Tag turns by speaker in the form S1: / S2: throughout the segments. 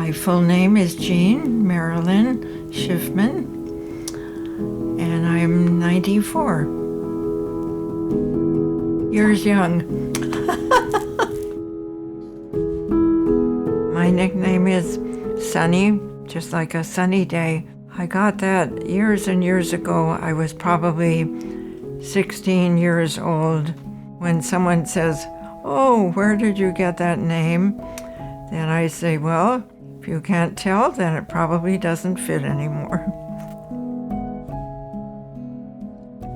S1: My full name is Jean Marilyn Schiffmann, and I'm 94. Years young. My nickname is Sunny, just like a sunny day. I got that years and years ago. I was probably 16 years old when someone says, "Oh, where did you get that name?" Then I say, "Well, if you can't tell, then it probably doesn't fit anymore."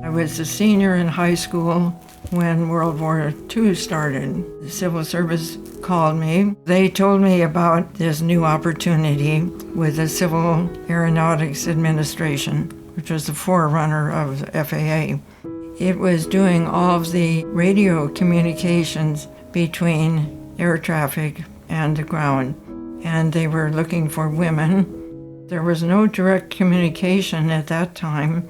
S1: I was a senior in high school when World War II started. The Civil Service called me. They told me about this new opportunity with the Civil Aeronautics Administration, which was the forerunner of the FAA. It was doing all of the radio communications between air traffic and the ground, and they were looking for women. There was no direct communication at that time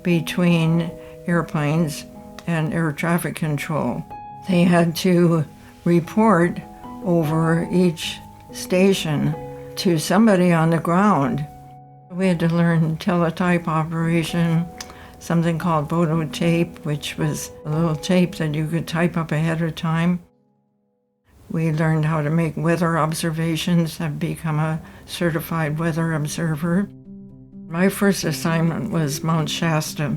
S1: between airplanes and air traffic control. They had to report over each station to somebody on the ground. We had to learn teletype operation, something called photo tape, which was a little tape that you could type up ahead of time. We learned how to make weather observations. I've become a certified weather observer. My first assignment was Mount Shasta,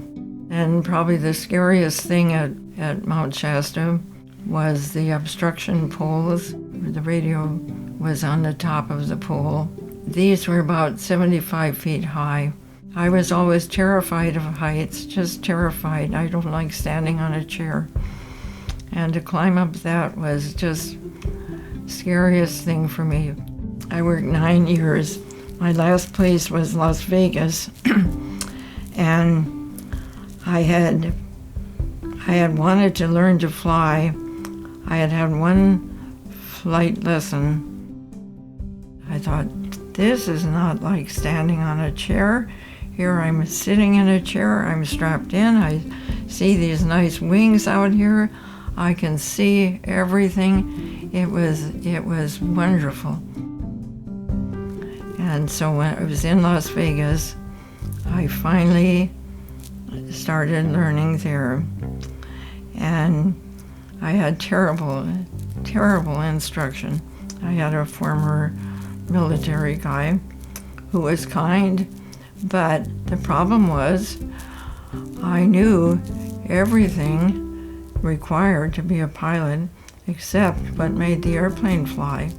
S1: and probably the scariest thing at Mount Shasta was the obstruction poles. The radio was on the top of the pole. These were about 75 feet high. I was always terrified of heights, just terrified. I don't like standing on a chair. And to climb up that was just scariest thing for me. I worked 9 years. My last place was Las Vegas, and I had wanted to learn to fly. I had had one flight lesson. I thought, this is not like standing on a chair. Here I'm sitting in a chair, I'm strapped in, I see these nice wings out here. I can see everything. It was wonderful. And so when I was in Las Vegas, I finally started learning there. And I had terrible instruction. I had a former military guy who was kind, but the problem was I knew everything required to be a pilot except what made the airplane fly.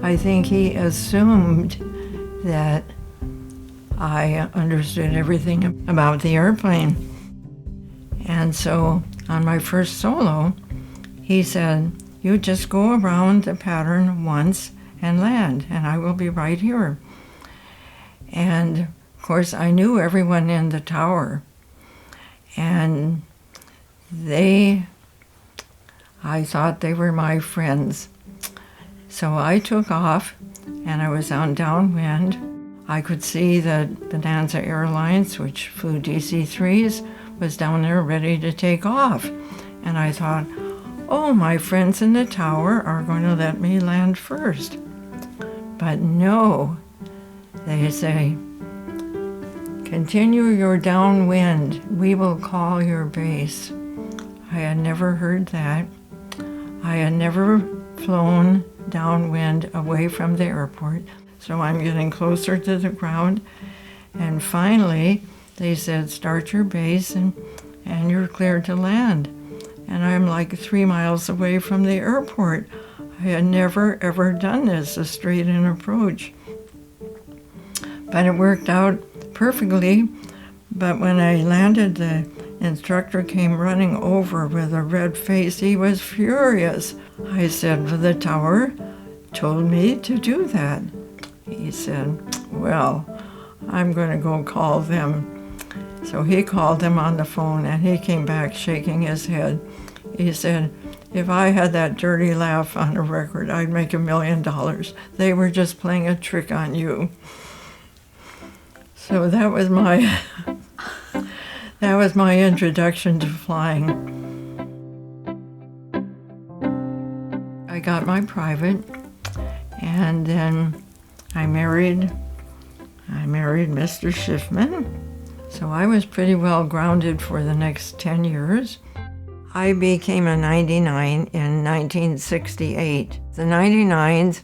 S1: I think he assumed that I understood everything about the airplane. And so on my first solo, he said, "You just go around the pattern once and land, and I will be right here." And of course, I knew everyone in the tower, and I thought they were my friends. So I took off, and I was on downwind. I could see that Bonanza Airlines, which flew DC-3s, was down there ready to take off. And I thought, oh, my friends in the tower are going to let me land first. But no, they say, "Continue your downwind. We will call your base." I had never heard that. I had never flown downwind away from the airport. So I'm getting closer to the ground. And finally, they said, "Start your base and you're cleared to land." And I'm like 3 miles away from the airport. I had never, ever done this, a straight-in approach. But it worked out perfectly. But when I landed, the instructor came running over with a red face. He was furious. I said, "Well, the tower told me to do that." He said, "Well, I'm going to go call them." So he called them on the phone, and he came back shaking his head. He said, "If I had that dirty laugh on a record, I'd make $1 million. They were just playing a trick on you." So that was my introduction to flying. I got my private, and then I married Mr. Schiffmann, so I was pretty well grounded for the next 10 years. I became a 99 in 1968. The 99s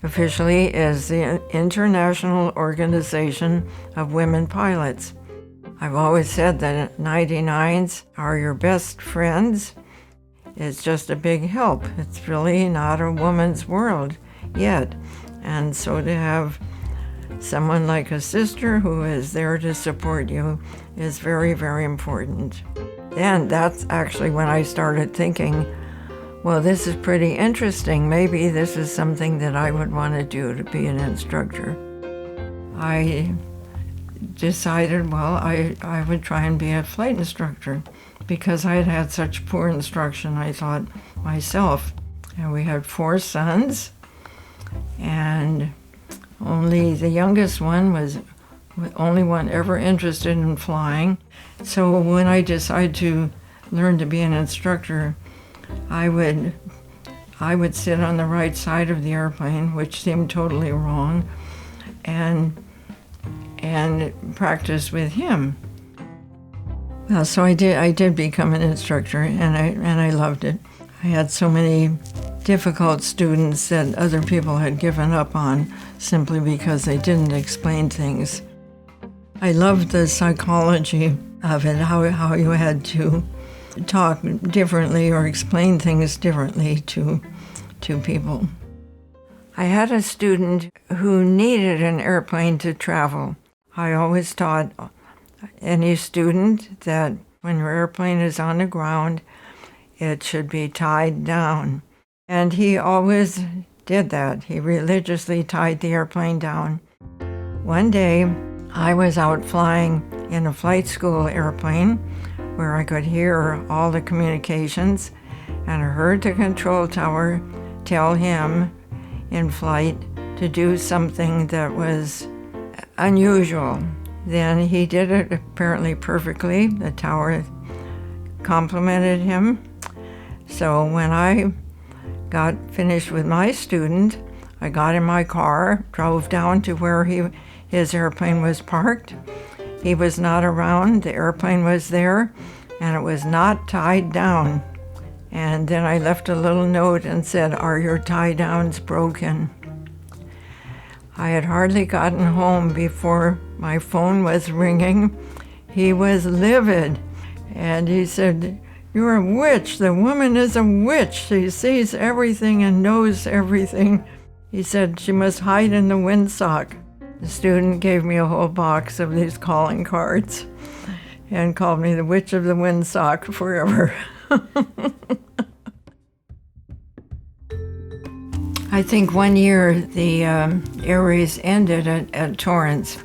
S1: officially is the International Organization of Women Pilots. I've always said that 99s are your best friends. It's just a big help. It's really not a woman's world yet. And so to have someone like a sister who is there to support you is very, very important. And that's actually when I started thinking, well, this is pretty interesting. Maybe this is something that I would want to do, to be an instructor. I decided, well, I would try and be a flight instructor because I had had such poor instruction, I thought, myself. And we had 4 sons, and only the youngest one was the only one ever interested in flying. So when I decided to learn to be an instructor, I would sit on the right side of the airplane, which seemed totally wrong, and practice with him. Well, so I did become an instructor, and I loved it. I had so many difficult students that other people had given up on simply because they didn't explain things. I loved the psychology of it, how you had to talk differently or explain things differently to people. I had a student who needed an airplane to travel. I always taught any student that when your airplane is on the ground, it should be tied down. And he always did that. He religiously tied the airplane down. One day, I was out flying in a flight school airplane where I could hear all the communications, and I heard the control tower tell him in flight to do something that was unusual. Then he did it apparently perfectly. The tower complimented him. So when I got finished with my student, I got in my car, drove down to where his airplane was parked. He was not around, the airplane was there, and it was not tied down. And then I left a little note and said, "Are your tie downs broken?" I had hardly gotten home before my phone was ringing. He was livid, and he said, "You're a witch. The woman is a witch. She sees everything and knows everything." He said she must hide in the windsock. The student gave me a whole box of these calling cards and called me the witch of the windsock forever. I think one year the air race ended at Torrance,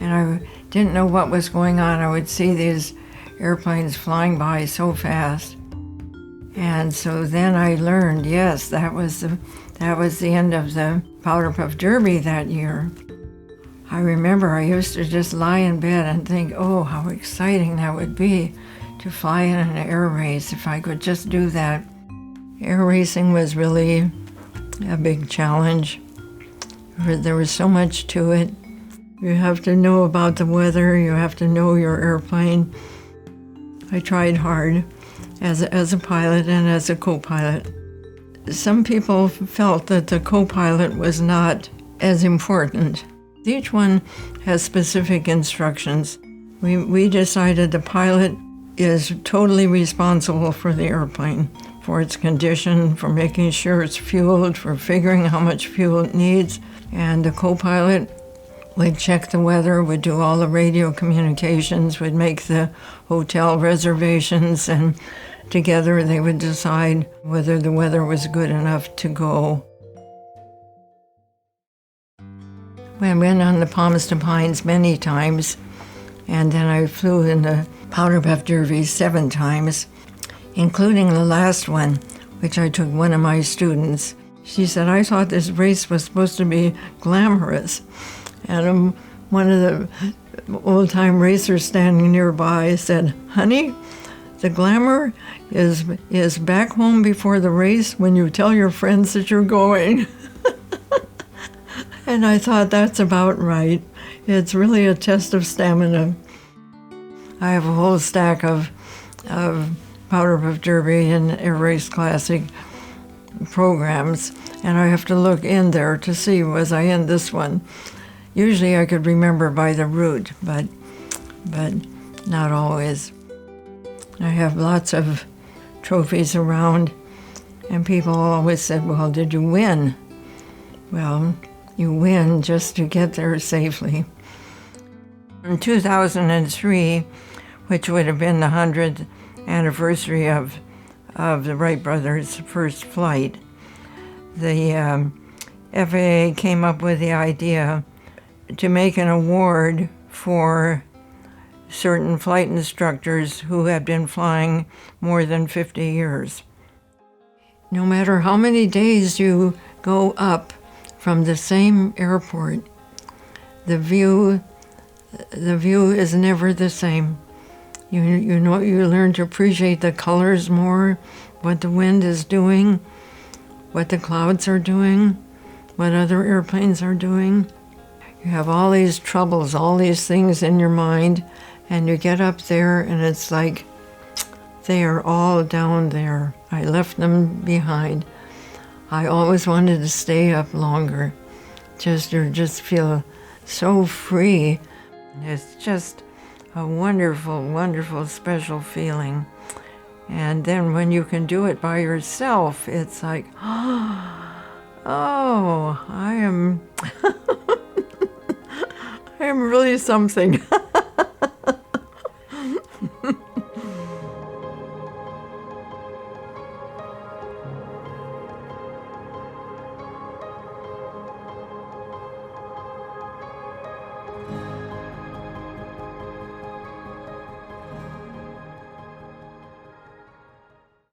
S1: and I didn't know what was going on. I would see these airplanes flying by so fast, and so then I learned, yes, that was the end of the Powder Puff Derby that year. I remember I used to just lie in bed and think, oh, how exciting that would be to fly in an air race if I could just do that. Air racing was really a big challenge. There was so much to it. You have to know about the weather, you have to know your airplane. I tried hard as a pilot and as a co-pilot. Some people felt that the co-pilot was not as important. Each one has specific instructions. We decided the pilot is totally responsible for the airplane, for its condition, for making sure it's fueled, for figuring how much fuel it needs. And the co-pilot would check the weather, would do all the radio communications, would make the hotel reservations, and together they would decide whether the weather was good enough to go. I went on the Palms to Pines many times, and then I flew in the Powder Puff Derby 7 times, including the last one, which I took one of my students. She said, "I thought this race was supposed to be glamorous." And one of the old-time racers standing nearby said, "Honey, the glamour is back home before the race when you tell your friends that you're going." And I thought, that's about right. It's really a test of stamina. I have a whole stack of Powder Puff Derby and Air Race Classic programs, and I have to look in there to see, was I in this one? Usually I could remember by the route, but not always. I have lots of trophies around, and people always said, well, did you win? Well, you win just to get there safely. In 2003, which would have been the 100th anniversary of the Wright brothers' first flight, the FAA came up with the idea to make an award for certain flight instructors who had been flying more than 50 years. No matter how many days you go up from the same airport, the view is never the same. You learn to appreciate the colors more, what the wind is doing, what the clouds are doing, what other airplanes are doing. You have all these troubles, all these things in your mind, and you get up there and it's like they are all down there. I left them behind. I always wanted to stay up longer. You just feel so free. It's just a wonderful, wonderful, special feeling. And then when you can do it by yourself, it's like, oh, I am I am really something.